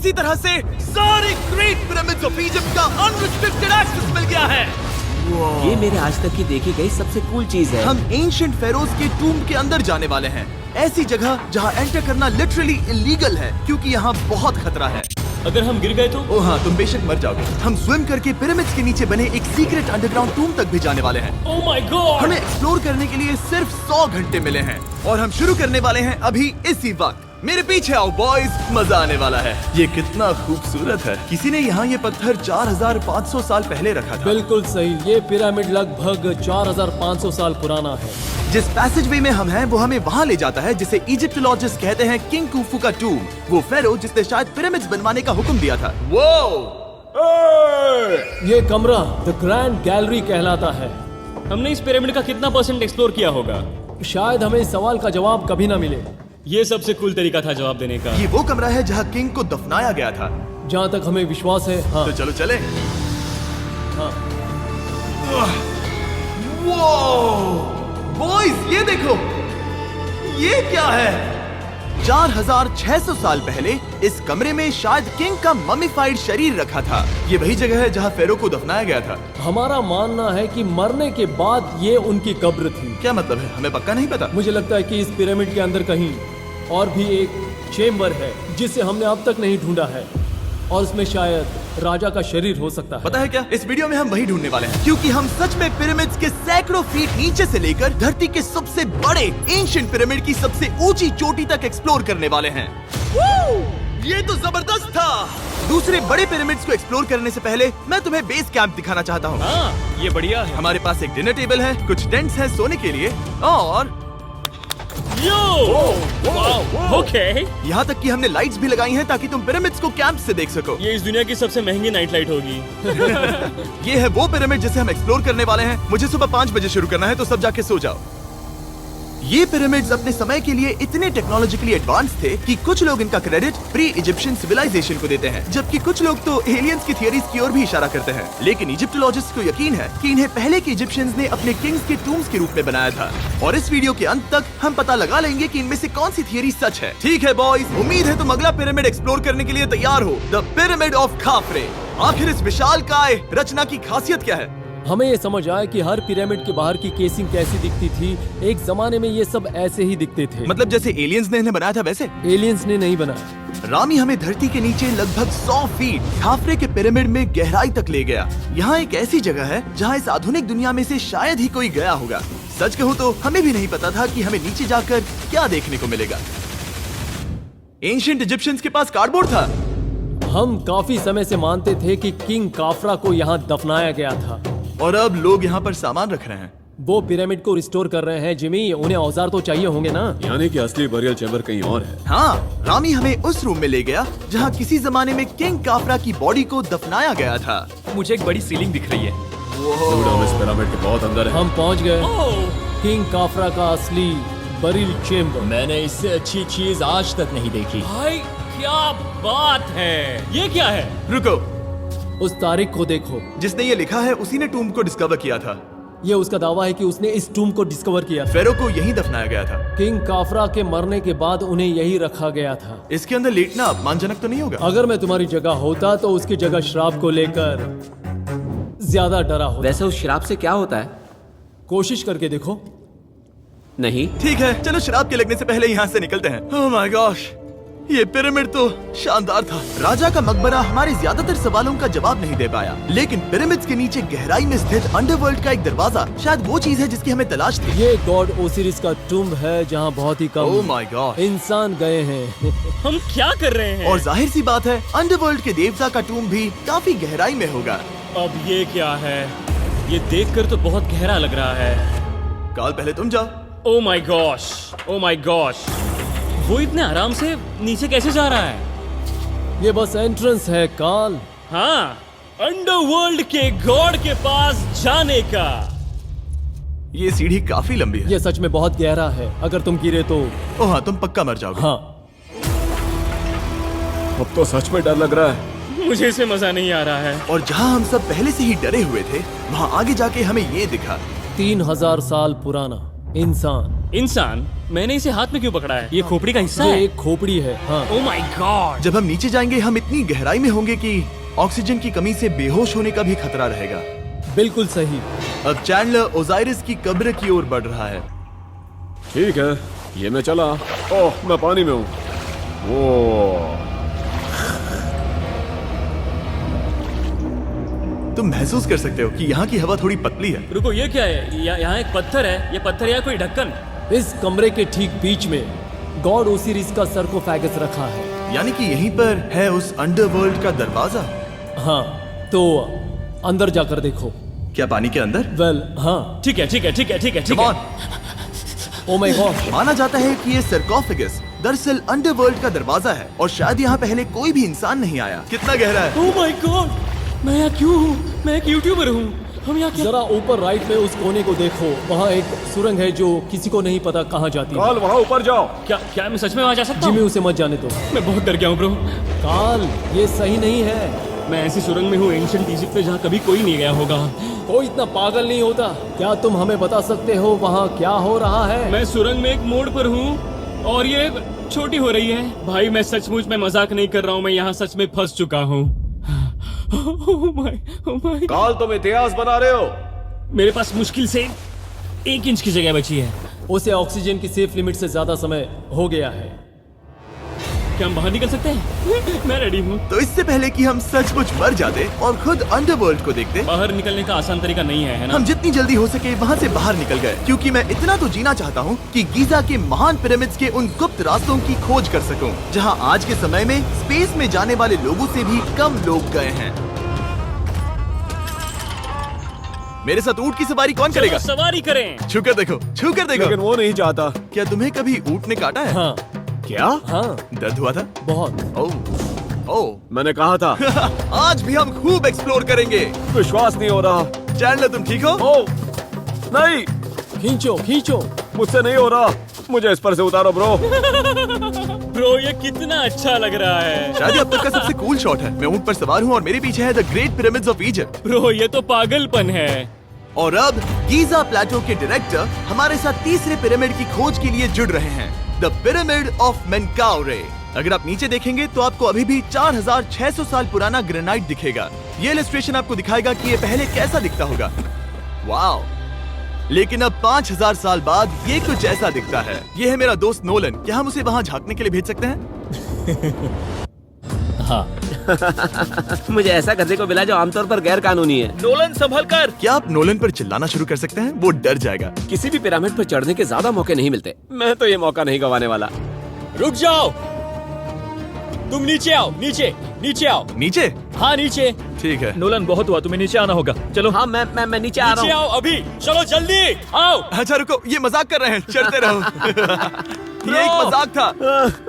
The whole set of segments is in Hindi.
इसी तरह से सारे ग्रेट पिरामिड्स ऑफ इजिप्ट का अनरिस्ट्रिक्टेड एक्सेस मिल गया है। ये मेरे आज तक की देखी गई सबसे कूल चीज है। हम एंशिएंट फेरोज के टूम के अंदर जाने वाले हैं, ऐसी जगह जहां एंटर करना लिटरली इलीगल है क्योंकि यहाँ बहुत खतरा है। अगर हम गिर गए तो? ओ हाँ, तुम बेशक मर जाओगे। हम स्विम करके पिरामिड्स के नीचे बने एक सीक्रेट अंडरग्राउंड टूम तक भी जाने वाले हैं। Oh my God! हमें एक्सप्लोर करने के लिए सिर्फ 100 घंटे मिले हैं और हम शुरू करने वाले हैं अभी इसी वक्त। मेरे पीछे आओ बॉयज, मजा आने वाला है। ये कितना खूबसूरत है। किसी ने यहाँ ये पत्थर 4500 साल पहले रखा था। बिल्कुल सही, ये पिरामिड लगभग 4500 साल पुराना है। जिस पैसेजवे में हम हैं वो हमें वहाँ ले जाता है जिसे इजिप्टोलॉजिस्ट कहते हैं किंग कुफू का टूम, वो फेरो जिसने शायद पिरामिड्स बनवाने का हुक्म दिया था। वो ये कमरा द ग्रैंड गैलरी कहलाता है। हमने इस पिरामिड का कितना % एक्सप्लोर किया होगा? शायद हमें इस सवाल का जवाब कभी ना मिले। ये सबसे कूल तरीका था जवाब देने का। ये वो कमरा है जहाँ किंग को दफनाया गया था। जहाँ तक हमें विश्वास है। हाँ, तो चलो चले। हाँ। बॉयज ये देखो, ये क्या है? 4600 साल पहले इस कमरे में शायद किंग का ममीफाइड शरीर रखा था। ये वही जगह है जहाँ फेरो को दफनाया गया था। हमारा मानना है कि मरने के बाद ये उनकी कब्र थी। क्या मतलब है? हमें पक्का नहीं पता। मुझे लगता है कि इस पिरामिड के अंदर कहीं और भी एक चेम्बर है जिसे हमने अब तक नहीं ढूंढा है और उसमें शायद राजा का शरीर हो सकता है। पता है क्या, इस वीडियो में हम वही ढूंढने वाले हैं क्योंकि हम सच में पिरामिड्स के सैकड़ों फीट नीचे से लेकर धरती के सबसे बड़े एंशिएंट पिरामिड की सबसे ऊंची चोटी तक एक्सप्लोर करने वाले हैं। ये तो जबरदस्त था। दूसरे बड़े पिरामिड्स को एक्सप्लोर करने से पहले मैं तुम्हें बेस कैंप दिखाना चाहता हूँ। हाँ, ये बढ़िया है। हमारे पास एक डिनर टेबल है, कुछ टेंट्स हैं सोने के लिए और ओके। यहाँ तक कि हमने लाइट्स भी लगाई हैं ताकि तुम पिरामिड्स को कैंप से देख सको। ये इस दुनिया की सबसे महंगी नाइट लाइट होगी। ये है वो पिरामिड जिसे हम एक्सप्लोर करने वाले हैं। मुझे सुबह 5 बजे शुरू करना है तो सब जाके सो जाओ। ये पिरामिड्स अपने समय के लिए इतने टेक्नोलॉजिकली एडवांस थे कि कुछ लोग इनका क्रेडिट प्री इजिप्शियन सिविलाइजेशन को देते हैं, जबकि कुछ लोग तो एलियंस की थियरीज की ओर भी इशारा करते हैं। लेकिन इजिप्टोलॉजिस्ट को यकीन है कि इन्हें पहले के इजिप्शियंस ने अपने किंग्स के टूम्स के रूप में बनाया था। और इस वीडियो के अंत तक हम पता लगा लेंगे कि इनमें से कौन सी थियरी सच है। ठीक है बॉयज, उम्मीद है तुम अगला पिरामिड एक्सप्लोर करने के लिए तैयार हो, द पिरामिड ऑफ खाफरे। आखिर इस विशालकाय रचना की खासियत क्या है? हमें ये समझ आया कि हर पिरामिड के बाहर की केसिंग कैसी दिखती थी। एक जमाने में ये सब ऐसे ही दिखते थे। मतलब जैसे एलियंस ने इन्हें बनाया था वैसे? एलियंस ने नहीं बनाया। रामी हमें धरती के नीचे लगभग 100 फीट खाफरे के पिरामिड में गहराई तक ले गया। यहाँ एक ऐसी जगह है जहाँ इस आधुनिक दुनिया में से शायद ही कोई गया होगा। सच कहूँ तो हमें भी नहीं पता था कि हमें नीचे जाकर क्या देखने को मिलेगा। एंशिएंट इजिप्शियंस के पास कार्डबोर्ड था। हम काफी समय से मानते थे कि किंग काफरा को यहाँ दफनाया गया था और अब लोग यहाँ पर सामान रख रहे हैं। वो पिरामिड को रिस्टोर कर रहे हैं। जिमी, उन्हें औजार तो चाहिए होंगे ना? यानी कि असली बरियल चैम्बर कहीं और है। हाँ, रामी हमें उस रूम में ले गया जहाँ किसी जमाने में किंग काफरा की बॉडी को दफनाया गया था। मुझे एक बड़ी सीलिंग दिख रही है। हम इस पिरामिड के बहुत अंदर है। हम पहुँच गए किंग काफरा का असली बरियल चेम्बर। मैंने इससे अच्छी चीज आज तक नहीं देखी। भाई क्या बात है! ये क्या है? रुको, उस तारीख को देखो। जिसने ये लिखा है उसी ने टूम को डिस्कवर किया था। ये उसका दावा है कि उसने इस टूम को डिस्कवर किया था। फेरो को यहीं दफनाया गया था। किंग काफरा के मरने के बाद उन्हें यही रखा गया था। इसके अंदर लेटना अपमानजनक तो नहीं होगा? अगर मैं तुम्हारी जगह होता तो उसकी जगह शराब को लेकर ज्यादा डरा होता। वैसे उस शराब से क्या होता है? कोशिश करके देखो। नहीं। ठीक है, चलो शराब के लगने से पहले यहाँ से निकलते हैं। ओह माय गॉश, ये पिरामिड तो शानदार था। राजा का मकबरा हमारे ज्यादातर सवालों का जवाब नहीं दे पाया, लेकिन पिरामिड्स के नीचे गहराई में स्थित अंडरवर्ल्ड का एक दरवाजा शायद वो चीज है जिसकी हमें तलाश थी। ये गॉड ओसिरिस का टूम्ब है जहाँ बहुत ही ओह कम माय गॉड इंसान गए हैं। हम क्या कर रहे हैं? और जाहिर सी बात है अंडरवर्ल्ड के देवता का टूम्ब भी काफी गहराई में होगा। अब ये क्या है? ये देखकर तो बहुत गहरा लग रहा है। काल, पहले तुम जाओ। Oh my gosh, oh my gosh! वो इतने आराम से नीचे कैसे जा रहा है? ये बस एंट्रेंस है काल। हाँ, अंडरवर्ल्ड के गॉड के पास जाने का। ये सीढ़ी काफी लंबी है। ये सच में बहुत गहरा है। अगर तुम गिरे तो ओह हाँ, तुम पक्का मर जाओगे। हाँ। अब तो सच में डर लग रहा है। मुझे इसमें मजा नहीं आ रहा है। और जहाँ हम सब पहले से ही डरे हुए थे, वहाँ आगे जाके हमें ये दिखा। 3000 साल पुराना इंसान इंसान, मैंने इसे हाथ में क्यों पकड़ा है? ये खोपड़ी का हिस्सा ये है। एक खोपड़ी है। हाँ, ओ माय गॉड। जब हम नीचे जाएंगे हम इतनी गहराई में होंगे कि ऑक्सीजन की कमी से बेहोश होने का भी खतरा रहेगा। बिल्कुल सही। अब चैंडलर ओजाइरिस की कब्र की ओर बढ़ रहा है। ठीक है, ये मैं चला। ओह, मैं पानी में हूँ। वो तुम महसूस कर सकते हो कि यहाँ की हवा थोड़ी पतली है। रुको, ये क्या है? यहाँ एक पत्थर है। ये पत्थर या कोई ढक्कन? इस कमरे के ठीक बीच में गॉड ओसिरिस का सरकोफेगस रखा है। यानी कि यहीं पर है उस अंडरवर्ल्ड का दरवाजा। हाँ, तो अंदर जाकर देखो। क्या पानी के अंदर? वेल, हाँ। ठीक है, ठीक है, ठीक है, ठीक है, ठीक Come है। on! Oh my God. माना जाता है कि ये सरकोफेगस दरअसल अंडरवर्ल्ड का दरवाजा है और शायद यहाँ पहले कोई भी इंसान नहीं आया। कितना गहरा है? ओ माय गॉड, मैं यहाँ क्यों हूँ? मैं एक यूट्यूबर हूँ। हम यहाँ क्या? जरा ऊपर राइट में उस कोने को देखो, वहाँ एक सुरंग है जो किसी को नहीं पता कहाँ जाती है। काल, वहाँ ऊपर जाओ। क्या मैं सच में वहाँ जा सकता जिमी, हूँ? उसे मत जाने दो। मैं बहुत डर गया हूँ ब्रो। काल, ये सही नहीं है। मैं ऐसी सुरंग में हूँ एंशिएंट इजिप्ट में जहाँ कभी कोई नहीं गया होगा। कोई इतना पागल नहीं होता। क्या तुम हमें बता सकते हो वहाँ क्या हो रहा है? मैं सुरंग में एक मोड़ पर हूँ और ये छोटी हो रही है। भाई मैं सचमुच में मजाक नहीं कर रहा हूँ, मैं यहाँ सच में फंस चुका हूँ। Oh my। काल, तुम इतिहास बना रहे हो। मेरे पास मुश्किल से 1 इंच की जगह बची है। उसे ऑक्सीजन की सेफ लिमिट से ज्यादा समय हो गया है। क्या हम बाहर निकल सकते हैं? मैं रेडी हूँ। तो इससे पहले कि हम सचमुच मर जाते और खुद अंडरवर्ल्ड को देखते, बाहर निकलने का आसान तरीका नहीं है ना? हम जितनी जल्दी हो सके वहाँ से बाहर निकल गए, क्योंकि मैं इतना तो जीना चाहता हूँ कि गीजा के महान पिरामिड्स के उन गुप्त रास्तों की खोज कर सकूं, जहाँ आज के समय में स्पेस में जाने वाले लोगों से भी कम लोग गए हैं। मेरे साथ ऊंट की सवारी कौन करेगा? चलो सवारी करें। छूकर देखो, छूकर देखो। लेकिन वो नहीं चाहता। क्या तुम्हें कभी ऊंट ने काटा है? हाँ, क्या? हाँ, दर्द हुआ था? बहुत। ओह, ओह। मैंने कहा था। आज भी हम खूब एक्सप्लोर करेंगे। विश्वास नहीं हो रहा। चैंडलर, तुम ठीक हो? ओह, नहीं, खींचो, खींचो। मुझसे नहीं हो रहा। मुझे इस पर से उतारो ब्रो। ब्रो ये कितना अच्छा लग रहा है। शायद ये अब तक का सबसे कूल शॉट है। मैं ऊंट पर सवार हूँ और मेरे पीछे है the great pyramids of Egypt. Bro ये तो पागलपन है। और अब गीजा प्लेटो के डायरेक्टर हमारे साथ तीसरे पिरामिड की खोज के लिए जुड़ रहे हैं, द पिरामिड ऑफ मेनकाउरे। अगर आप नीचे देखेंगे तो आपको अभी भी 4600 साल पुराना ग्रेनाइट दिखेगा। ये इलस्ट्रेशन आपको दिखाएगा कि ये पहले कैसा दिखता होगा। वाओ! लेकिन अब 5000 साल बाद ये कुछ ऐसा दिखता है। ये है मेरा दोस्त नोलन। क्या हम उसे वहाँ झांकने के लिए भेज सकते हैं? हाँ। मुझे ऐसा करने को मिला जो आमतौर पर गैर कानूनी है। नोलन संभल कर। क्या आप नोलन पर चिल्लाना शुरू कर सकते हैं? वो डर जाएगा। किसी भी पिरामिड पर चढ़ने के ज्यादा मौके नहीं मिलते। मैं तो ये मौका नहीं गंवाने वाला। रुक जाओ, तुम नीचे आओ। नीचे नीचे आओ। नीचे? हाँ नीचे। ठीक है। नोलन बहुत हुआ, तुम्हें नीचे आना होगा। चलो। हाँ, मैं नीचे आ नीचे रहा हूँ। आओ अभी। चलो जल्दी आओ। अच्छा रुको, ये मजाक कर रहे हैं। चढ़ते रहो। ये एक मजाक था।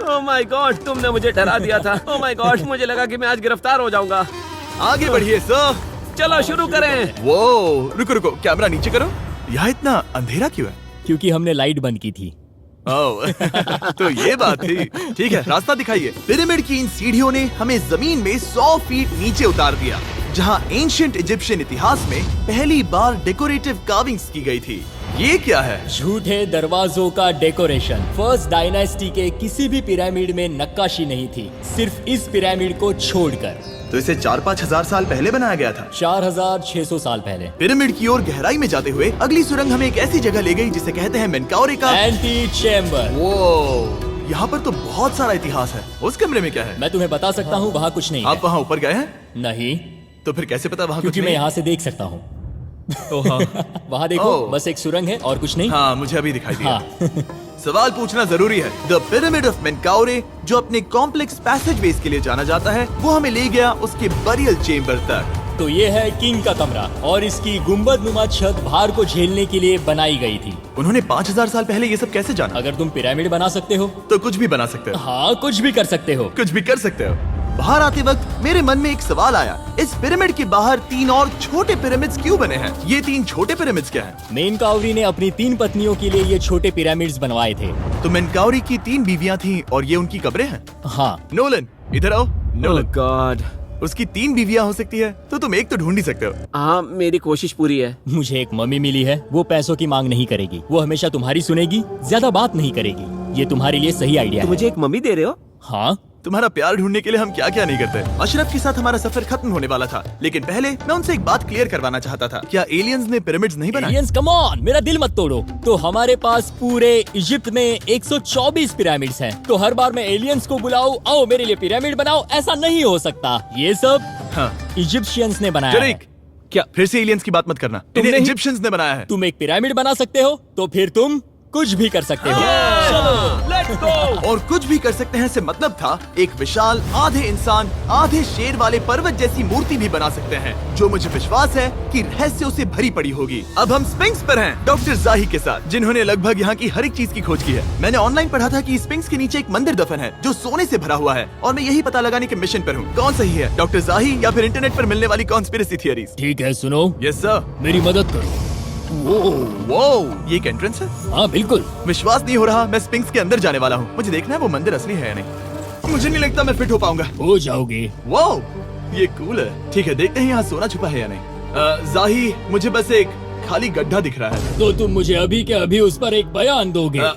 ओह माय गॉड, तुमने मुझे डरा दिया था। ओह माय गॉड, मुझे लगा कि मैं आज गिरफ्तार हो जाऊंगा। आगे बढ़िए सर। चलो शुरू करें। वो रुको रुको, कैमरा नीचे करो। यहाँ इतना अंधेरा क्यों है? क्योंकि हमने लाइट बंद की थी। ओह, तो ये बात थी। ठीक है, रास्ता दिखाइए। पिरामिड की इन सीढ़ियों ने हमें जमीन में 100 फीट नीचे उतार दिया, जहाँ एंशिएंट इजिप्शियन इतिहास में पहली बार डेकोरेटिव कार्विंग्स की गई थी। ये क्या है? झूठे दरवाजों का डेकोरेशन। फर्स्ट डायनेस्टी के किसी भी पिरामिड में नक्काशी नहीं थी, सिर्फ इस पिरामिड को छोड़कर। तो इसे 4-5 हजार साल पहले बनाया गया था। 4600 साल पहले। पिरामिड की ओर गहराई में जाते हुए अगली सुरंग हमें एक ऐसी जगह ले गई जिसे कहते हैं मेनकाउरे का एंटी चेम्बर। वो यहाँ पर तो बहुत सारा इतिहास है। उस कमरे में क्या है? मैं तुम्हें बता सकता हूँ, वहाँ कुछ नहीं आप है। वहाँ ऊपर गए हैं? नहीं, तो फिर कैसे पता वहाँ कुछ क्योंकि मैं नहीं? यहाँ से देख सकता हूँ। हाँ। वहाँ देखो, ओह। बस एक सुरंग है और कुछ नहीं। हाँ, मुझे अभी दिखाई दिया। हाँ। सवाल पूछना जरूरी है। द पिरामिड ऑफ मेनकाउरे, जो अपने कॉम्प्लेक्स पैसेजवेज के लिए जाना जाता है, वो हमें ले गया उसके बरियल चेम्बर तक। तो ये है किंग का कमरा और इसकी गुंबद नुमा छत भार को झेलने के लिए बनाई गई थी। उन्होंने 5000 साल पहले ये सब कैसे जाना? अगर तुम पिरामिड बना सकते हो तो कुछ भी बना सकते हो। हाँ, कुछ भी कर सकते हो। कुछ भी कर सकते हो। बाहर आते वक्त मेरे मन में एक सवाल आया, इस पिरामिड के बाहर 3 और छोटे पिरामिड्स क्यों बने हैं? ये 3 छोटे पिरामिड्स क्या हैं? मेनकाउरी ने अपनी 3 पत्नियों के लिए ये छोटे पिरामिड्स बनवाए थे। तो मेनकाउरी की 3 बीवियां थीं और ये उनकी कब्रें हैं। हाँ। नोलन, इधर आओ। ओह नोलन, गॉड, उसकी 3 बीवियां हो सकती है, तो तुम एक तो ढूंढ ही सकते हो। हाँ, मेरी कोशिश पूरी है। मुझे एक मम्मी मिली है, वो पैसों की मांग नहीं करेगी, वो हमेशा तुम्हारी सुनेगी, ज्यादा बात नहीं करेगी। ये तुम्हारे लिए सही आइडिया तो है। मुझे एक मम्मी दे रहे हो? हाँ, तुम्हारा प्यार ढूंढने के लिए हम क्या क्या नहीं करते। अशरफ के साथ हमारा सफर खत्म होने वाला था, लेकिन पहले मैं उनसे एक बात क्लियर करवाना चाहता था। क्या एलियंस ने पिरामिड्स नहीं बनाए? एलियंस कम ऑन, मेरा दिल मत तोड़ो। तो हमारे पास पूरे इजिप्ट में 124 पिरामिड्स हैं। तो हर बार मैं एलियंस को बुलाऊं, आओ मेरे लिए पिरामिड बनाओ, ऐसा नहीं हो सकता। ये सब हाँ। इजिप्शियंस ने बनाया है। जरीक, क्या फिर से एलियंस की बात मत करना। इन्हें नहीं- इजिप्शियंस ने बनाया है। तुम एक पिरामिड बना सकते हो, तो फिर तुम कुछ भी कर सकते हो। और कुछ भी कर सकते हैं से मतलब था एक विशाल आधे इंसान आधे शेर वाले पर्वत जैसी मूर्ति भी बना सकते हैं, जो मुझे विश्वास है कि रहस्यों से भरी पड़ी होगी। अब हम स्पिंक्स पर हैं, डॉक्टर जाही के साथ, जिन्होंने लगभग यहाँ की हर एक चीज की खोज की है। मैंने ऑनलाइन पढ़ा था कि स्पिंक्स के नीचे एक मंदिर दफन है जो सोने से भरा हुआ है, और मैं यही पता लगाने के मिशन पर हूँ। कौन सही है, डॉक्टर जाही या फिर इंटरनेट पर मिलने वाली कॉन्स्पिरेसी थियरीज? ठीक है, सुनो, यस सर। मेरी मदद करो। वो ये एक एंट्रेंस है? हाँ बिल्कुल। विश्वास नहीं हो रहा, मैं स्पिंक्स के अंदर जाने वाला हूँ। मुझे देखना है वो मंदिर असली है या नहीं। मुझे नहीं लगता मैं फिट हो पाऊंगा। हो जाओगे। वो ये कूल है। ठीक है, देखते हैं यहाँ सोना छुपा है या नहीं। जाही, मुझे बस एक खाली गड्ढा दिख रहा है। तो तुम मुझे अभी के अभी उस पर एक बयान दोगे?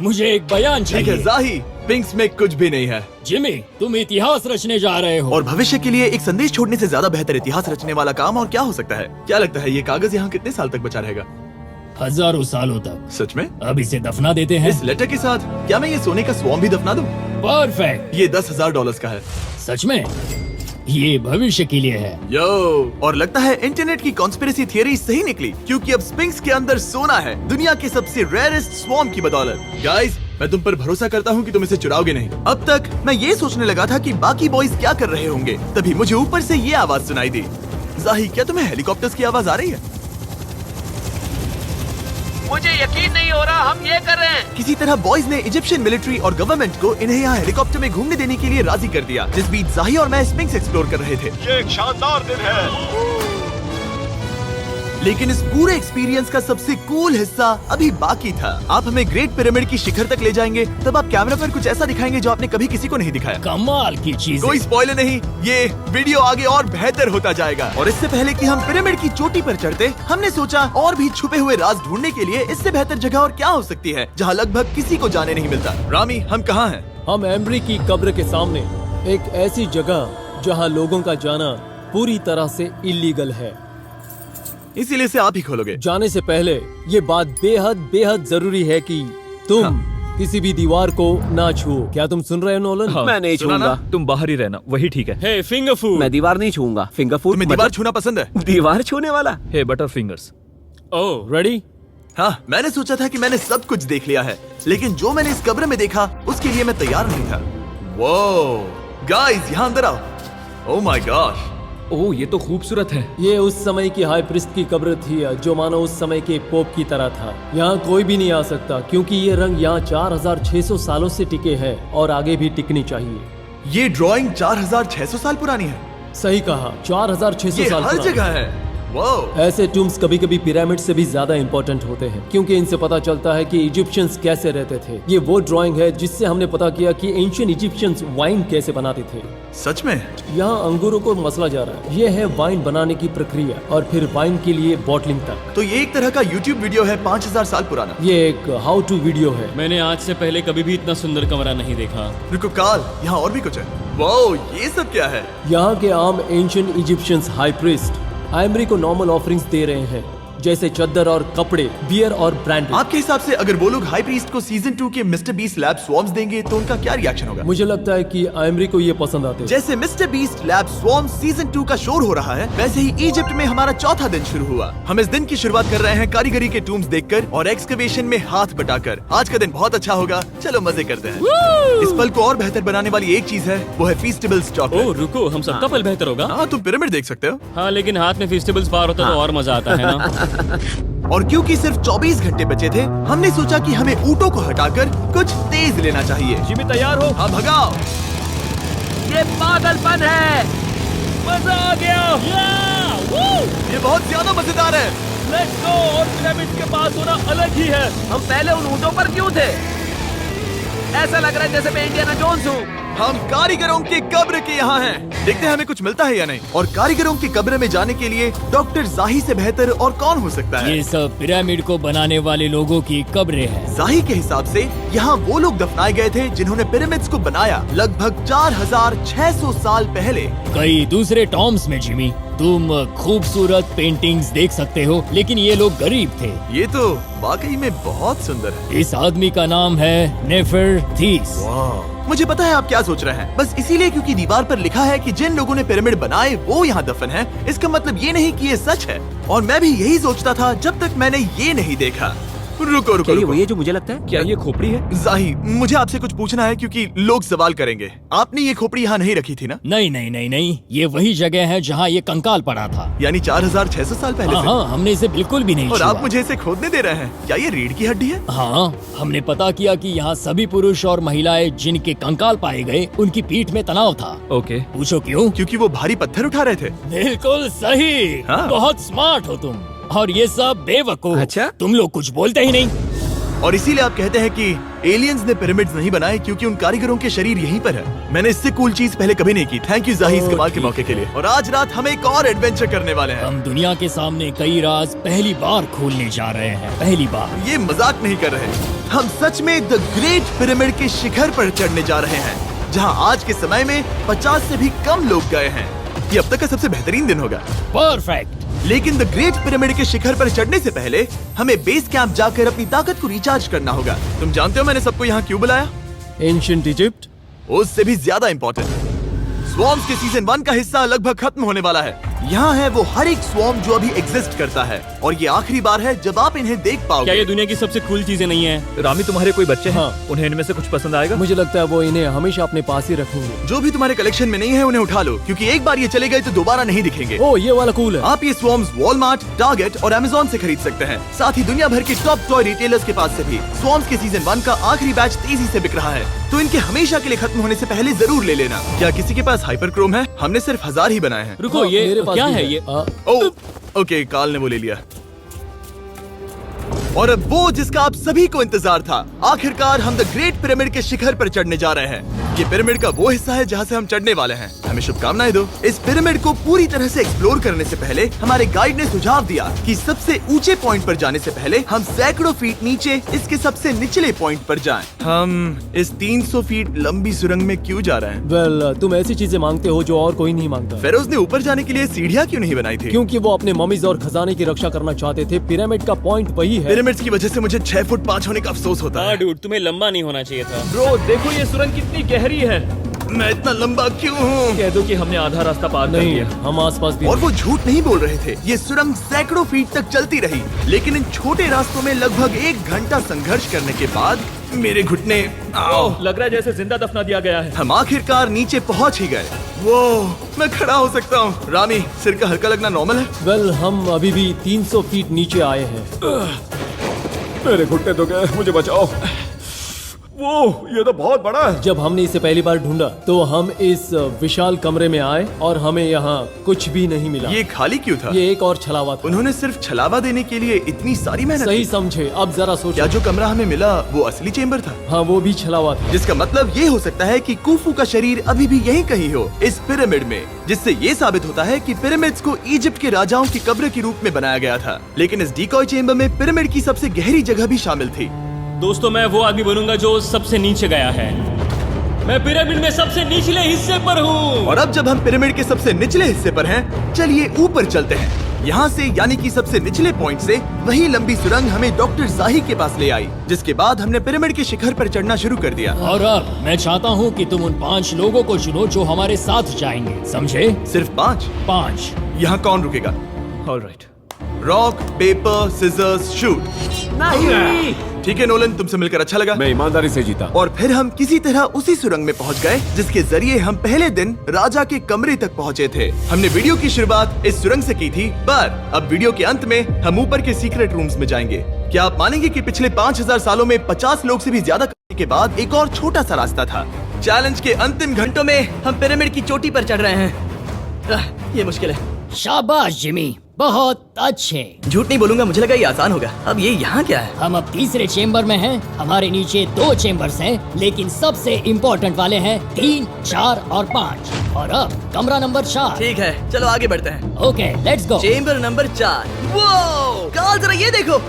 मुझे एक बयान ठीक है चाहिए। जाही, स्पिंक्स में कुछ भी नहीं है। जिमी, तुम इतिहास रचने जा रहे हो। और भविष्य के लिए एक संदेश छोड़ने से ज्यादा बेहतर इतिहास रचने वाला काम और क्या हो सकता है? क्या लगता है ये कागज यहाँ कितने साल तक बचा रहेगा? हजारों सालों तक। सच में? अब इसे दफना देते हैं। इस लेटर के साथ क्या मैं ये सोने का स्वॉर्म भी दफना दूं? परफेक्ट। ये $10,000 का है। सच में? ये भविष्य के लिए है। यो, और लगता है इंटरनेट की कॉन्स्पिरेसी थियरी सही निकली, क्योंकि अब स्पिंक्स के अंदर सोना है, दुनिया के सबसे रेयरेस्ट स्वॉर्म की बदौलत। गाइस, मैं तुम पर भरोसा करता हूँ कि तुम इसे चुराओगे नहीं। अब तक मैं ये सोचने लगा था कि बाकी बॉयज क्या कर रहे होंगे, तभी मुझे ऊपर से ये आवाज सुनाई दी। जाही, क्या तुम्हें हेलीकॉप्टर्स की आवाज आ रही है? मुझे यकीन नहीं हो रहा हम ये कर रहे हैं। किसी तरह बॉयज ने इजिप्शियन मिलिट्री और गवर्नमेंट को इन्हें यहाँ हेलीकॉप्टर में घूमने देने के लिए राजी कर दिया, जिस बीच जाही और मैं स्पिंक्स एक्सप्लोर कर रहे थे। ये एक शानदार दिन है। लेकिन इस पूरे एक्सपीरियंस का सबसे कूल हिस्सा अभी बाकी था। आप हमें ग्रेट पिरामिड की शिखर तक ले जाएंगे, तब आप कैमरा पर कुछ ऐसा दिखाएंगे जो आपने कभी किसी को नहीं दिखाया। कमाल की चीज। कोई स्पॉइलर नहीं, ये वीडियो आगे और बेहतर होता जाएगा। और इससे पहले कि हम पिरामिड की चोटी पर चढ़ते, हमने सोचा और भी छुपे हुए राज ढूंढने के लिए इससे बेहतर जगह और क्या हो सकती है, जहाँ लगभग किसी को जाने नहीं मिलता। रामी, हम कहाँ हैं? हम एम्ब्री की कब्र के सामने, एक ऐसी जगह जहां लोगों का जाना पूरी तरह से इलीगल है। इसीलिए इसे आप ही खोलोगे। जाने से पहले ये बात बेहद बेहद जरूरी है कि तुम किसी भी दीवार को ना छुओ। क्या तुम सुन रहे हो नोलन? मैं नहीं सुना ना? छूंगा। तुम बाहर ही रहना, वही ठीक है। हे फिंगर फूड। मैं दीवार नहीं छूंगा। फिंगर फूड तुम्हें दीवार छूना पसंद है? दीवार छूने वाला? हे बटर फिंगर्स। ओह, रेडी? हाँ, मैंने सोचा था कि मैंने सब कुछ देख लिया है, लेकिन जो मैंने इस कब्र में देखा उसके लिए मैं तैयार नहीं था। वो गाइस, यहाँ अंदर आओ। ओह माय गॉश, ओह, ये तो खूबसूरत है। ये उस समय की हाई प्रिस्ट की कब्र थी, जो मानो उस समय के पोप की तरह था। यहाँ कोई भी नहीं आ सकता, क्योंकि ये रंग यहाँ 4600 सालों से टिके हैं और आगे भी टिकनी चाहिए। ये ड्राइंग 4600 साल पुरानी है। सही कहा, 4600 ये साल हर पुरानी। जगह है। वो ऐसे टूम्स कभी कभी पिरामिड से भी ज्यादा इंपॉर्टेंट होते हैं, क्योंकि इनसे पता चलता है कि इजिप्शियंस कैसे रहते थे। ये वो ड्राइंग है जिससे हमने पता किया कि एंशियंट इजिप्शियंस वाइन कैसे बनाते थे। सच में? यहाँ अंगूरों को मसला जा रहा है। ये है वाइन बनाने की प्रक्रिया और फिर वाइन के लिए बॉटलिंग तक। तो ये एक तरह का YouTube वीडियो है 5000 साल पुराना। ये एक हाउ टू वीडियो है। मैंने आज से पहले कभी भी इतना सुंदर कमरा नहीं देखा। रुको काल, यहाँ और भी कुछ है। वो ये सब क्या है? यहाँ के आम एंशियंट इजिप्शियंस हाई प्रीस्ट आइमरी को नॉर्मल ऑफरिंग्स दे रहे हैं, जैसे चद्दर और कपड़े, बियर और ब्रांड। आपके हिसाब से अगर वो लोग हाई प्रीस्ट को सीजन 2 के मिस्टर बीस्ट लैब स्वॉर्म्स देंगे तो उनका क्या रिएक्शन होगा? मुझे लगता है कि आइमरी को ये पसंद आते हैं। जैसे मिस्टर बीस्ट लैब स्वॉर्म्स सीजन 2 का शोर हो रहा है, वैसे ही इजिप्ट में हमारा चौथा दिन शुरू हुआ। हम इस दिन की शुरुआत कर रहे हैं कारीगरी के टूम्स देखकर और एक्सकवेशन में हाथ बटाकर। आज का दिन बहुत अच्छा होगा, चलो मजे करते हैं। इस पल को और बेहतर बनाने वाली एक चीज है, वो है फीस्टेबल्स ओह चॉकलेट। रुको, हम सबका पल बेहतर होगा। हाँ, तुम पिरामिड देख सकते हो। हाँ, लेकिन हाथ में फेस्टिवल्स बार होता तो और मजा आता है ना। और क्योंकि सिर्फ 24 घंटे बचे थे, हमने सोचा कि हमें ऊँटों को हटाकर कुछ तेज लेना चाहिए। जिमी तैयार हो? हाँ, भगाओ। ये पागलपन है। मजा आ गया। ये बहुत ज्यादा मजेदार है। Let's go. और पिरामिड के पास होना अलग ही है। हम पहले उन ऊँटों पर क्यों थे? ऐसा लग रहा है जैसे मैं इंडियाना जोन्स हूँ। हम कारीगरों के कब्र के यहाँ हैं। देखते हैं हमें कुछ मिलता है या नहीं। और कारीगरों की कब्र में जाने के लिए डॉक्टर जाही से बेहतर और कौन हो सकता है। ये सब पिरामिड को बनाने वाले लोगों की कब्रें हैं। जाही के हिसाब से यहाँ वो लोग दफनाए गए थे जिन्होंने पिरामिड्स को बनाया लगभग 4600 साल पहले। कई दूसरे टॉम्स में जिमी, तुम खूबसूरत पेंटिंग्स देख सकते हो, लेकिन ये लोग गरीब थे। ये तो वाकई में बहुत सुंदर है। इस आदमी का नाम है नेफरथीस। मुझे पता है आप क्या सोच रहे हैं, बस इसीलिए क्योंकि दीवार पर लिखा है कि जिन लोगों ने पिरामिड बनाए वो यहाँ दफन है, इसका मतलब ये नहीं कि ये सच है। और मैं भी यही सोचता था जब तक मैंने ये नहीं देखा। रुको रुको क्या ये रुको। वही है जो मुझे लगता है? क्या ये खोपड़ी है? जाही, मुझे आपसे कुछ पूछना है क्योंकि लोग सवाल करेंगे। आपने ये खोपड़ी यहाँ नहीं रखी थी ना? नहीं नहीं नहीं नहीं, ये वही जगह है जहाँ ये कंकाल पड़ा था। यानी 4600 साल पहले हाँ से? हाँ, हमने इसे बिल्कुल भी नहीं और छुआ। आप मुझे इसे खोदने दे रहे हैं? क्या ये रीढ़ की हड्डी है? हाँ, हमने पता किया कि यहाँ सभी पुरुष और महिलाएं जिनके कंकाल पाए गए उनकी पीठ में तनाव था। ओके। पूछो क्यों? क्योंकि वो भारी पत्थर उठा रहे थे। बिल्कुल सही। हाँ। बहुत स्मार्ट हो तुम। और ये सब बेवकूफ। अच्छा? तुम लोग कुछ बोलते ही नहीं। और इसीलिए आप कहते हैं कि एलियंस ने पिरामिड्स नहीं बनाए क्योंकि उन कारीगरों के शरीर यहीं पर है। मैंने इससे कूल चीज पहले कभी नहीं की। थैंक यू जाही इस कमाल के मौके के लिए। और आज रात हम एक और एडवेंचर करने वाले हैं। हम दुनिया के सामने कई राज पहली बार खोलने जा रहे हैं। पहली बार। ये मजाक नहीं कर रहे। हम सच में द ग्रेट पिरामिड के शिखर पर चढ़ने जा रहे हैं, जहां आज के समय में 50 से भी कम लोग गए हैं। ये अब तक का सबसे बेहतरीन दिन होगा। परफेक्ट। लेकिन द ग्रेट पिरामिड के शिखर पर चढ़ने से पहले हमें बेस कैंप जाकर अपनी ताकत को रिचार्ज करना होगा। तुम जानते हो मैंने सबको यहाँ क्यों बुलाया? Ancient Egypt. उससे भी ज्यादा इम्पोर्टेंट, स्वॉर्म्स के सीजन 1 का हिस्सा लगभग खत्म होने वाला है। यहाँ है वो हर एक स्वॉर्म जो अभी एग्जिस्ट करता है, और ये आखिरी बार है जब आप इन्हें देख क्या पाओगे। ये दुनिया की सबसे कूल चीजें नहीं है? रामी, तुम्हारे कोई बच्चे हैं? हाँ। उन्हें इनमें से कुछ पसंद आएगा? मुझे लगता है वो इन्हें हमेशा अपने पास ही रखेंगे। जो भी तुम्हारे कलेक्शन में नहीं है उन्हें उठा लो, क्योंकि एक बार ये चले गए तो दोबारा नहीं दिखेंगे। ओ, ये वाला कूल है। आप ये स्वॉर्म्स वॉलमार्ट, टारगेट और अमेज़न से खरीद सकते हैं। साथ ही दुनिया भर के टॉप टॉय रिटेलर्स के पास से भी। स्वॉर्म्स के सीजन 1 का आखिरी बैच तेजी से बिक रहा है, तो इनके हमेशा के लिए खत्म होने से पहले जरूर ले लेना। क्या किसी के पास हाइपर क्रोम है? हमने सिर्फ 1000 ही बनाए हैं। रुको, हाँ, ये मेरे पास क्या भी है ये? ओके, काल ने वो ले लिया। और अब वो जिसका आप सभी को इंतजार था, आखिरकार हम द ग्रेट पिरामिड के शिखर पर चढ़ने जा रहे हैं। ये पिरामिड का वो हिस्सा है जहाँ से हम चढ़ने वाले हैं। हमें शुभकामनाएं दो। इस पिरामिड को पूरी तरह से एक्सप्लोर करने से पहले हमारे गाइड ने सुझाव दिया कि सबसे ऊंचे पॉइंट पर जाने से पहले हम सैकड़ों फीट नीचे इसके सबसे निचले पॉइंट पर जाएं। हम इस 300 फीट लंबी सुरंग में क्यों जा रहे हैं? वेल, तुम ऐसी चीजें मांगते हो जो और कोई नहीं मांगता। फेरोज ने ऊपर जाने के लिए सीढ़ियाँ क्यों नहीं बनाई थी? क्योंकि वो अपने ममीज और खजाने की रक्षा करना चाहते थे। पिरामिड का पॉइंट वही है। पिरामिड्स की वजह से मुझे 6 फुट 5 होने का अफसोस होता हाँ है। डूड, तुम्हें लंबा नहीं होना चाहिए था। ब्रो, देखो ये सुरंग कितनी गहरी है। मैं इतना लंबा क्यों हूँ? कह दो कि हमने आधा रास्ता पार कर नहीं, लिया। हम आसपास भी और वो झूठ नहीं बोल रहे थे। ये सुरंग सैकड़ों फीट तक चलती रही, लेकिन इन छोटे रास्तों में लगभग 1 घंटा संघर्ष करने के बाद मेरे घुटने ओह, लग रहा है जैसे जिंदा दफना दिया गया है। हम आखिरकार नीचे पहुंच ही गए। वो मैं खड़ा हो सकता हूँ। रामी, सिर का हल्का लगना नॉर्मल है? वेल, हम अभी भी 300 फीट नीचे आए हैं। मेरे घुटने तो गए, मुझे बचाओ। वो ये तो बहुत बड़ा है। जब हमने इसे पहली बार ढूंढा तो हम इस विशाल कमरे में आए और हमें यहाँ कुछ भी नहीं मिला। ये खाली क्यों था? ये एक और छलावा था। उन्होंने सिर्फ छलावा देने के लिए इतनी सारी मेहनत सही की। समझे। अब जरा क्या सोचो। जो कमरा हमें मिला वो असली चेंबर था? हाँ, वो भी छलावा था। जिसका मतलब ये हो सकता है कि कुफू का शरीर अभी भी यहीं कहीं हो, इस पिरामिड में, जिससे ये साबित होता है कि पिरामिड्स को इजिप्ट के राजाओं की कब्र के रूप में बनाया गया था। लेकिन इस डिकॉय चेंबर में पिरामिड की सबसे गहरी जगह भी शामिल थी। दोस्तों, मैं वो आदमी बनूंगा जो सबसे नीचे गया है। मैं पिरामिड में सबसे निचले हिस्से पर हूँ। और अब जब हम पिरामिड के सबसे निचले हिस्से पर हैं, चलिए ऊपर चलते हैं। यहाँ से, यानी कि सबसे निचले पॉइंट से वही लंबी सुरंग हमें डॉक्टर जाही के पास ले आई, जिसके बाद हमने पिरामिड के शिखर पर चढ़ना शुरू कर दिया। और अब मैं चाहता हूँ कि तुम उन 5 लोगों को चुनो जो हमारे साथ जाएंगे, समझे? सिर्फ 5? 5। यहाँ कौन रुकेगा? Alright. Rock, paper, scissors, shoot. नहीं। ठीक है नोलन, तुमसे मिलकर अच्छा लगा। मैं ईमानदारी से जीता। और फिर हम किसी तरह उसी सुरंग में पहुंच गए जिसके जरिए हम पहले दिन राजा के कमरे तक पहुंचे थे। हमने वीडियो की शुरुआत इस सुरंग से की थी, पर अब वीडियो के अंत में हम ऊपर के सीक्रेट रूम्स में जाएंगे। क्या आप मानेंगे कि पिछले 5000 सालों में 50 लोग से भी ज्यादा करने के बाद एक और छोटा सा रास्ता था। चैलेंज के अंतिम घंटों में हम पिरामिड की चोटी पर चढ़ रहे हैं। ये मुश्किल है। शाबाश जिमी, बहुत अच्छे। झूठ नहीं बोलूंगा, मुझे लगा ये आसान होगा। अब ये यहाँ क्या है? हम अब तीसरे चेम्बर में हैं। हमारे नीचे 2 चेम्बर्स हैं, लेकिन सबसे इम्पोर्टेंट वाले हैं 3, 4 और 5। और अब कमरा नंबर 4। ठीक है, चलो आगे बढ़ते हैं। Okay, let's go. Chamber number 4। वो कार्ल, जरा ये देखो।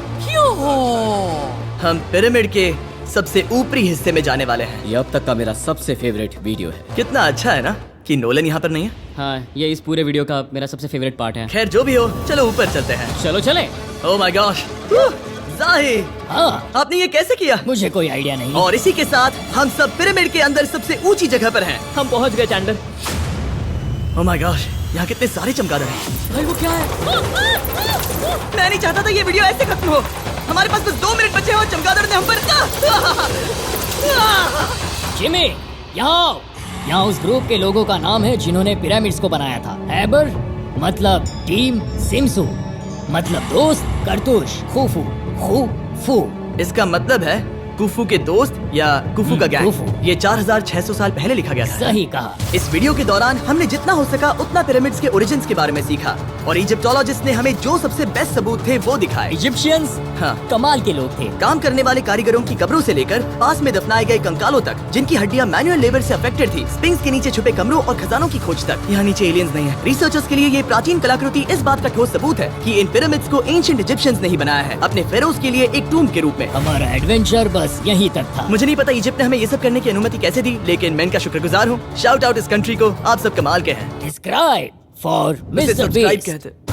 हम पिरामिड के सबसे ऊपरी हिस्से में जाने वाले हैं। ये अब तक का मेरा सबसे फेवरेट वीडियो है। कितना अच्छा है ना कि नोलन यहाँ पर नहीं है। हाँ, ये इस पूरे वीडियो का मेरा सबसे फेवरेट पार्ट है। खैर जो भी हो, चलो ऊपर चलते हैं। चलो चले। ओह माय गॉश, जाहिर, हाँ, आपने ये कैसे किया? मुझे कोई आइडिया नहीं। और इसी के साथ हम सब पिरामिड के अंदर सबसे ऊंची जगह पर हैं। हम पहुंच गए चैंडलर। ओह माय गॉश, यहाँ कितने सारे चमगादड़ हैं। भाई वो क्या है? मैं नहीं चाहता था ये वीडियो ऐसे खत्म हो। हमारे पास बस 2 मिनट बचे हैं और चमगादड़ ने हम पर जिमी, यहाँ आओ। यहाँ उस ग्रुप के लोगों का नाम है जिन्होंने पिरामिड्स को बनाया था। एबर मतलब टीम, सिमसू मतलब दोस्त, करतूश, खूफू, खूफू। इसका मतलब है कुफू के दोस्त या कुफू का गैंग। कुफू। ये 4600 साल पहले लिखा गया था। सही कहा। इस वीडियो के दौरान हमने जितना हो सका उतना पिरामिड्स के ओरिजिन्स के बारे में सीखा और इजिप्टोलॉजिस्ट ने हमें जो सबसे बेस्ट सबूत थे वो दिखाए। इजिप्शियंस हाँ। कमाल के लोग थे। काम करने वाले कारीगरों की कब्रों से लेकर पास में दफनाए गए कंकालों तक, जिनकी हड्डियां मैनुअल लेबर से अफेक्टेड थी, स्पिंक्स के नीचे छुपे कमरों और खजानों की खोज तक। यहाँ नीचे एलियंस नहीं है। रिसर्चर्स के लिए ये प्राचीन कलाकृति इस बात का ठोस सबूत है कि इन पिरामिड्स को एंशिएंट इजिप्शियंस ने ही बनाया है, अपने फेरोज के लिए एक टूम्ब के रूप में। हमारा एडवेंचर बस यहीं तक था। मुझे नहीं पता इजिप्ट ने हमें ये सब करने की अनुमति कैसे दी, लेकिन मैं इनका शुक्रगुजार हूँ। शाउट आउट इस कंट्री को, आप सब कमाल के हैं। डिस्क्राइब फॉर उसे मिस्टर सब्सक्राइब बीस्ट। कहते